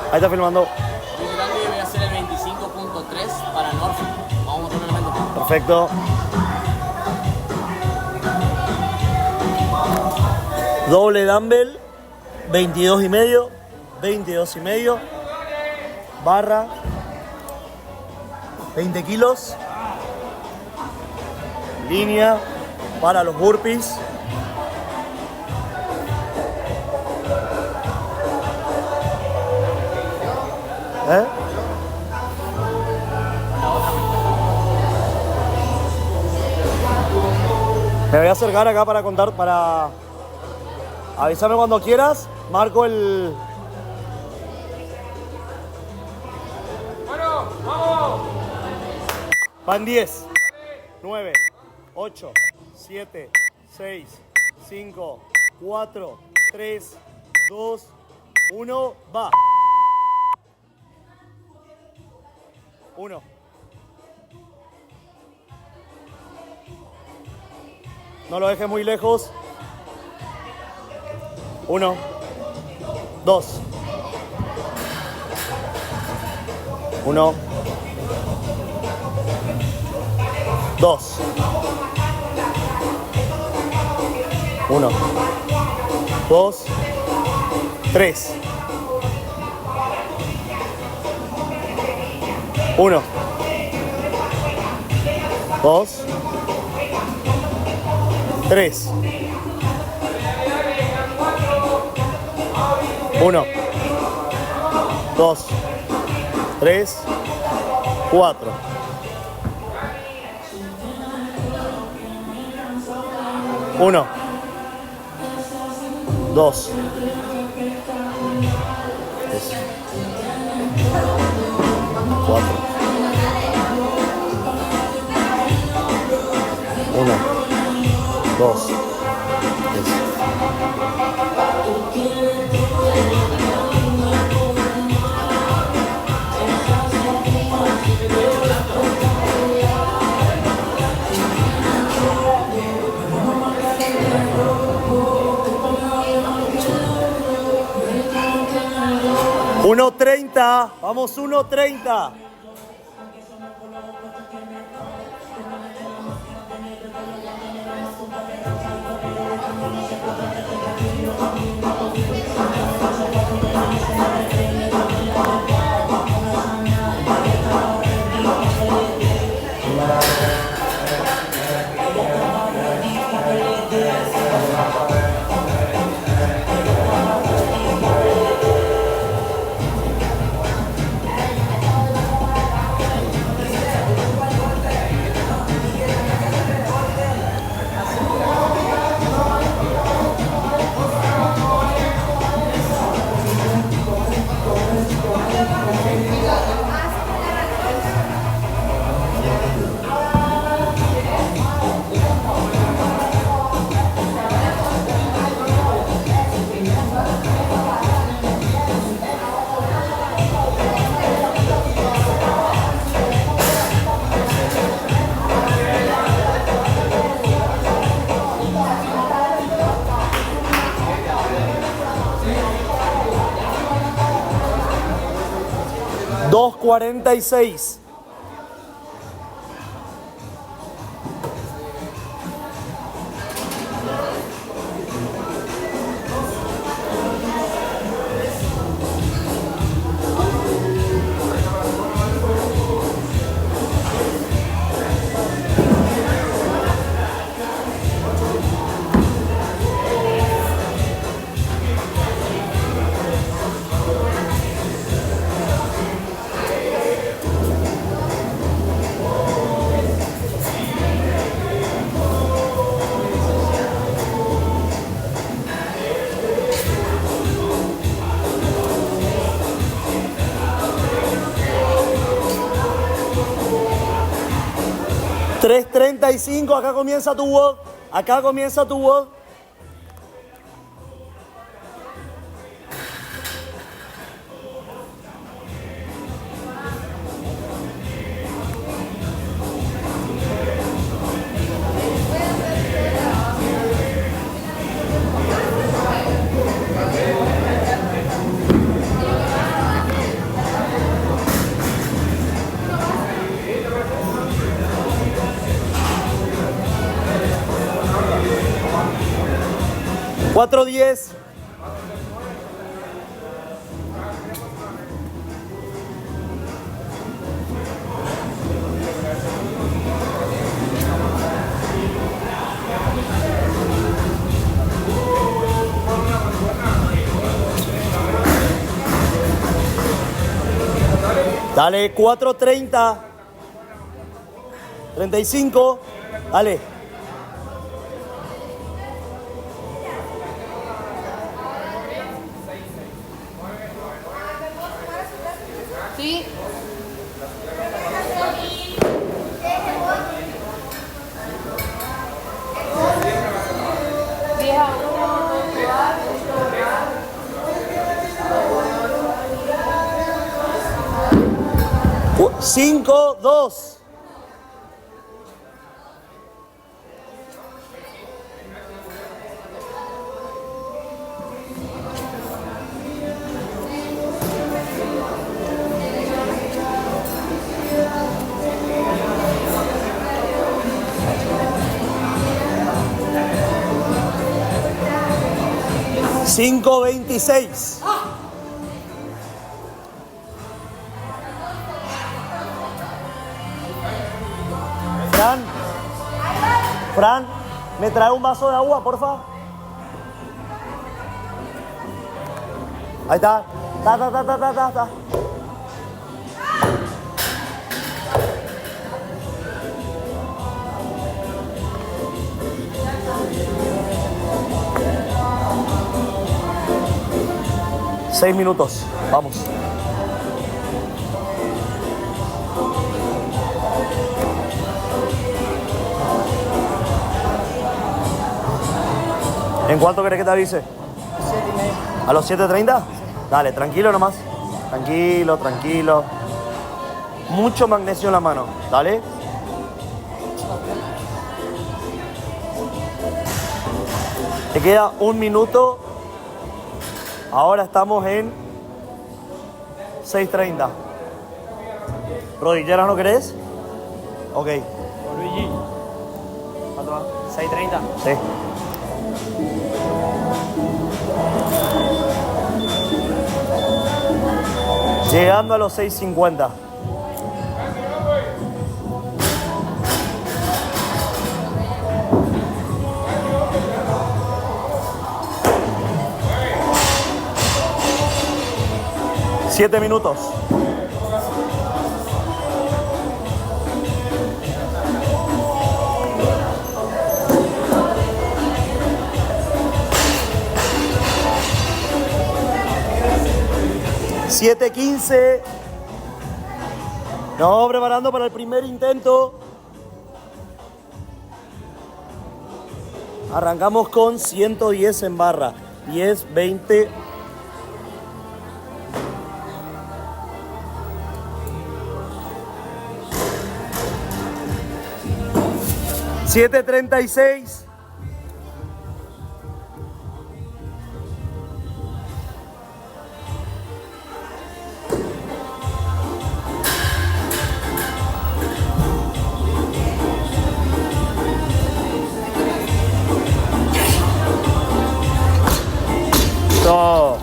Ahí está filmando. Muy grande, voy a hacer el 25.3 para Norfolk. Vamos a montar un elemento. Perfecto. Doble dumbbell, 22 y medio, 22 y medio, barra, 20 kilos, línea para los burpees. Me voy a acercar acá para contar, para avísame cuando quieras, marco el... Bueno, vamos. Van 10, 9, 8, 7, 6, 5, 4, 3, 2, 1, va. 1. No lo dejes muy lejos. 1, 2, 1, 2, 1, 2, 3, 1, 2, 3, 1, 2, 3, 4. 1, 2, 3, 4. 1, 2, 3. $1.30, vamos $1.30. $2.46. $3.35, acá comienza tu WOD. Acá comienza tu WOD. 4:10. Dale, 4:30. 35. Dale. Sí. Cinco, 2. Cinco, 26. Fran, ¿me trae un vaso de agua, porfa? Ahí está. Ta. 6 minutos. Vamos. ¿En cuánto querés que te avise? 7:30. ¿A los 7:30? Dale, tranquilo nomás. Tranquilo. Mucho magnesio en la mano. Dale. Te queda 1 minuto. Ahora estamos en 6:30. ¿Rodilleras no querés? Ok. Luigi. ¿Cuánto va? 6:30. Sí. Llegando a los 6:50. Siete minutos. Siete 15. Nos vamos preparando para el primer intento. Arrancamos con 110 en barra. 10, 20. $7.36. Todo.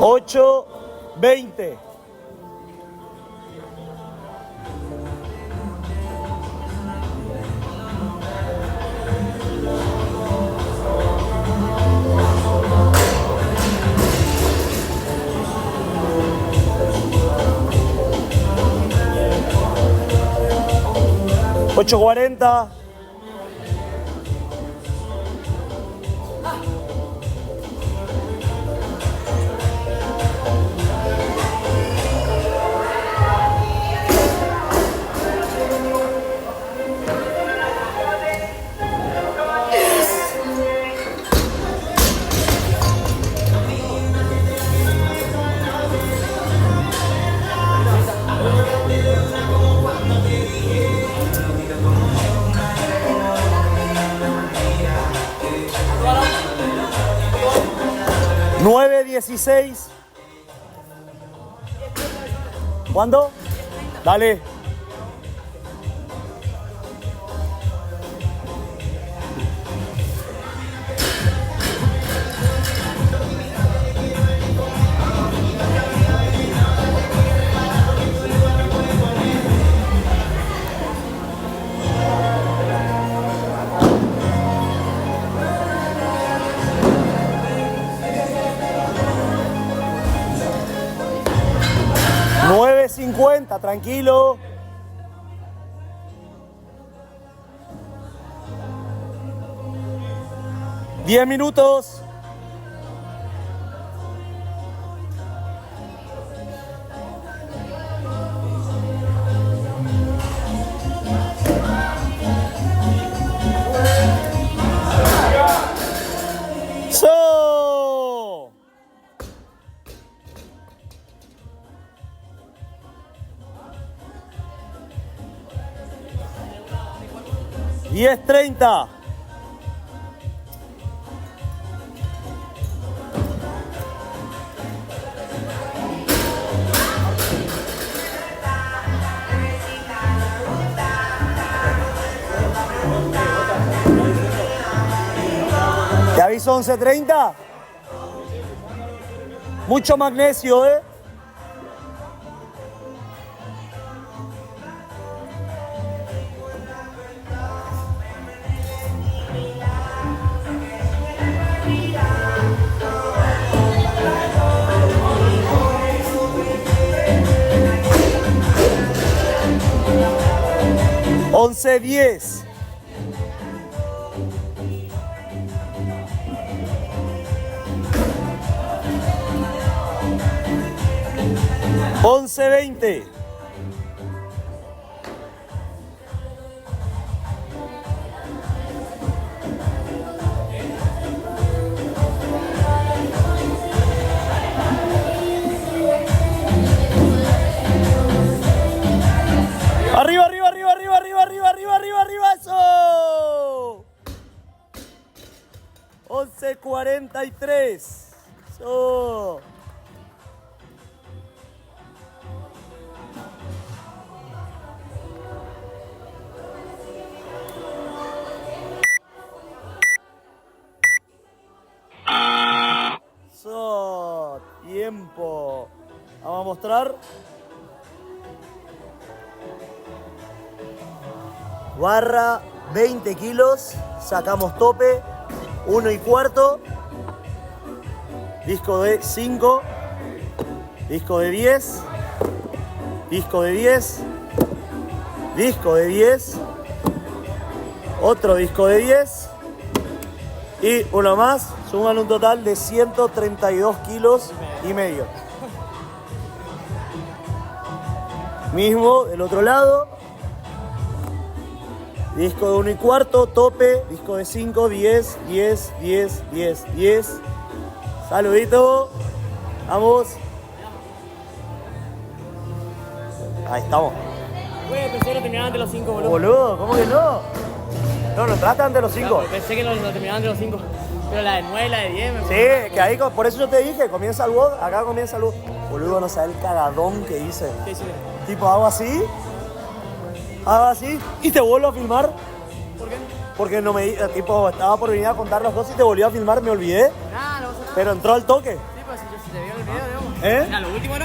Ocho, 20. Ocho 40. 9:16. ¿Cuándo? Dale. $9.50, tranquilo. $10 minutos. ¡So! $10.30. ¿Te aviso 11:30? Mucho magnesio, ¿eh? $11.10. $11.20. Arriba, arriba, arriba, arriba, arriba, arriba, arriba, arriba, arriba, eso. 11:43. Eso. Eso. Tiempo. Vamos a mostrar. Barra 20 kilos, sacamos tope, 1/4, disco de 5, disco de 10, disco de 10, disco de 10, otro disco de 10 y uno más, suman un total de 132 kilos y medio. Mismo del otro lado. Disco de 1/4, tope, disco de 5, 10, 10, 10, 10, 10. Saludito. Vamos. Ahí estamos. Güey, pensé que lo terminaban de los 5, boludo. Boludo, ¿cómo que no? No, no tratan de los 5. Claro, pensé que lo terminaban de los 5. Pero la de 9 y la de 10 me Sí, que ahí, por eso yo te dije, comienza el WOD, acá comienza el WOD. Boludo, no sabes el cagadón que hice. Sí, sí. Tipo, hago así y te vuelvo a filmar. ¿Por qué? Porque no me, tipo, estaba por venir a contar las cosas y te volví a filmar, me olvidé. Nada, no pasa nada. Pero entró al toque. Sí, pues si te vio el video, digamos. ¿Eh? Mira, lo último era